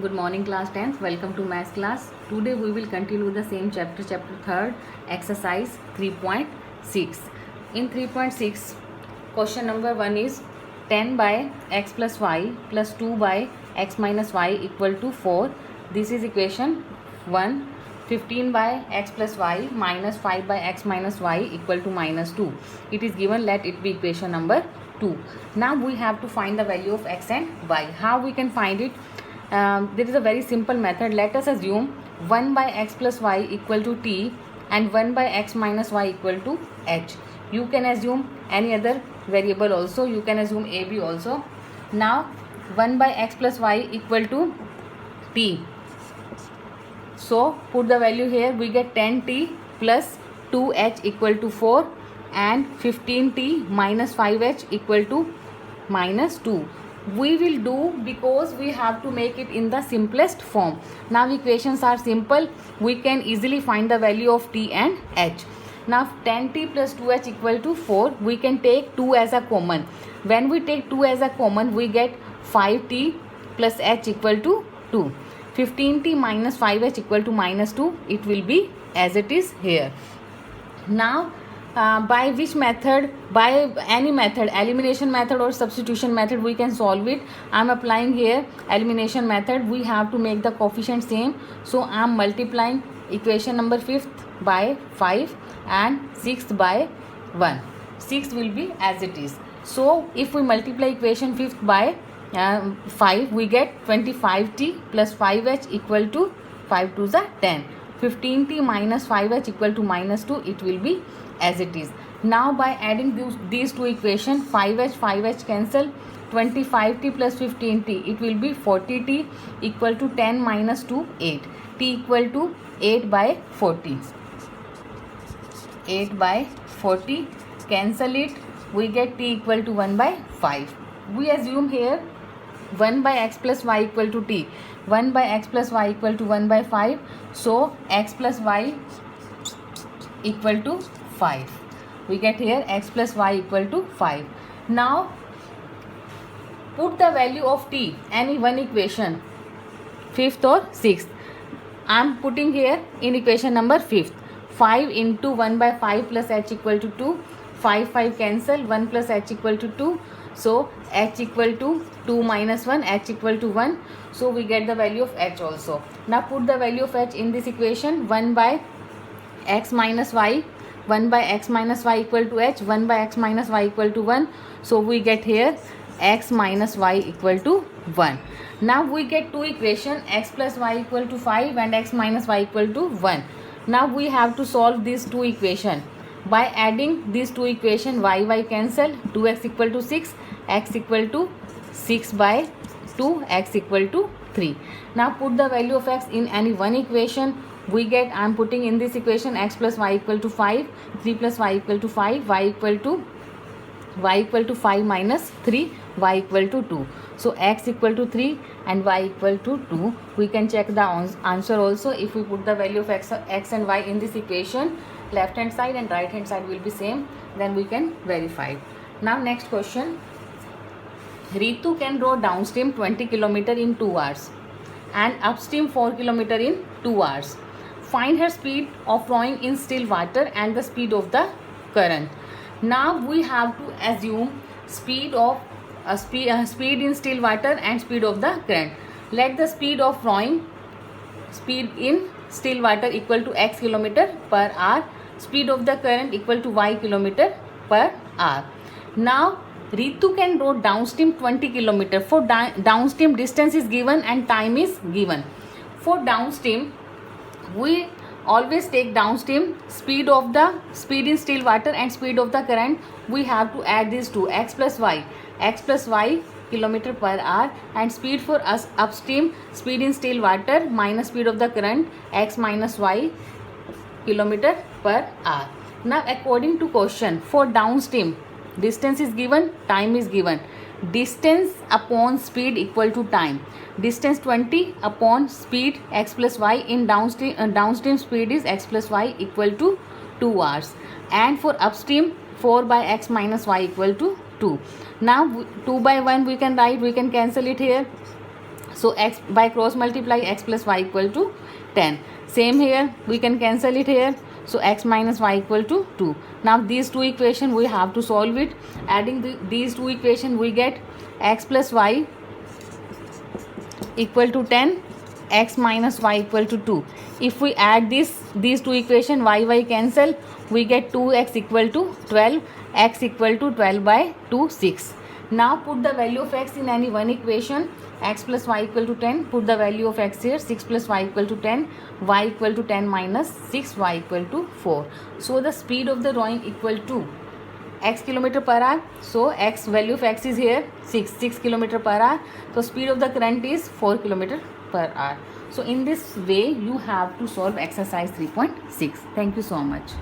Good morning, class 10th. Welcome to maths class. Today we will continue the same chapter 3rd, exercise 3.6. In 3.6, question number 1 is 10 by x plus y plus 2 by x minus y equal to 4. This is equation 1. 15 by x plus y minus 5 by x minus y equal to minus 2. It is given, let it be equation number 2. Now we have to find the value of x and y. How we can find it? There is a very simple method. Let us assume 1 by x plus y equal to t and 1 by x minus y equal to h. You can assume any other variable also. You can assume a, b also. Now 1 by x plus y equal to t. So put the value here. We get 10t plus 2h equal to 4 and 15t minus 5h equal to minus 2. We will do because we have to make it in the simplest form. Now equations are simple. We can easily find the value of t and h. Now 10t plus 2h equal to 4. We can take 2 as a common. When we take 2 as a common, we get 5t plus h equal to 2. 15t minus 5h equal to minus 2. It will be as it is here. Now by which method? By any method, elimination method or substitution method, we can solve it. I am applying here elimination method. We have to make the coefficient same, so I am multiplying equation number 5th by 5 and 6th by 1. 6 will be as it is. So if we multiply equation 5th by 5, we get 25t plus 5h equal to 5 to the 10. 15t minus 5h equal to minus 2. It will be as it is. Now by adding these two equations, 5h cancel, 25t plus 15t, it will be 40t equal to 10 minus 2, 8. T equal to 8 by 40. 8 by 40, cancel it, we get t equal to 1 by 5. We assume here 1 by x plus y equal to t. 1 by x plus y equal to 1 by 5. So x plus y equal to 5. We get here x plus y equal to 5. Now put the value of t, any one equation, 5th or 6th. I am putting here in equation number 5th. 5 into 1 by 5 plus h equal to 2. 5 cancel, 1 plus h equal to 2. So h equal to 2 minus 1, h equal to 1. So we get the value of h also. Now put the value of h in this equation. 1 by x minus y. 1 by x minus y equal to h. 1 by x minus y equal to 1. So we get here x minus y equal to 1. Now we get two equations, x plus y equal to 5 and x minus y equal to 1. Now we have to solve these two equations. By adding these two equations, y cancel, 2x equal to 6, x equal to 6 by 2, x equal to 3. Now put the value of x in any one equation. We get, I am putting in this equation, x plus y equal to 5, 3 plus y equal to 5, y equal to 5 minus 3, y equal to 2. So x equal to 3 and y equal to 2. We can check the answer also. If we put the value of x and y in this equation, left hand side and right hand side will be same, then we can verify. Now next question. Ritu can row downstream 20 km in 2 hours and upstream 4 km in 2 hours. Find her speed of rowing in still water and the speed of the current. Now we have to assume speed in still water and speed of the current. Let the speed of rowing, speed in still water equal to x km per hour, speed of the current equal to y km per hour. Now Ritu can row downstream 20 km. For downstream, distance is given and time is given. For downstream, we always take downstream speed in still water and speed of the current. We have to add these two, x plus y km per hour, and speed for us upstream, speed in still water minus speed of the current, x minus y km per hour. Now according to question, for downstream, distance is given, time is given. Distance upon speed equal to time. Distance 20 upon speed x plus y in downstream speed is x plus y equal to 2 hours. And for upstream, 4 by x minus y equal to 2. Now 2 by 1 we can write, we can cancel it here. So x by cross multiply x plus y equal to 10. Same here, we can cancel it here. So x minus y equal to 2. Now these two equation we have to solve it. Adding these two equation we get x plus y equal to 10, x minus y equal to 2. If we add these two equation, y cancel, we get 2x equal to 12, x equal to 12 by 2, 6. Now put the value of x in any one equation. X plus y equal to 10, put the value of x here, 6 plus y equal to 10, y equal to 10 minus 6, y equal to 4. So the speed of the drawing equal to x kilometer per hour. So x value of x is here 6 kilometer per hour. So speed of the current is 4 kilometer per hour. So in this way you have to solve exercise 3.6. Thank you so much.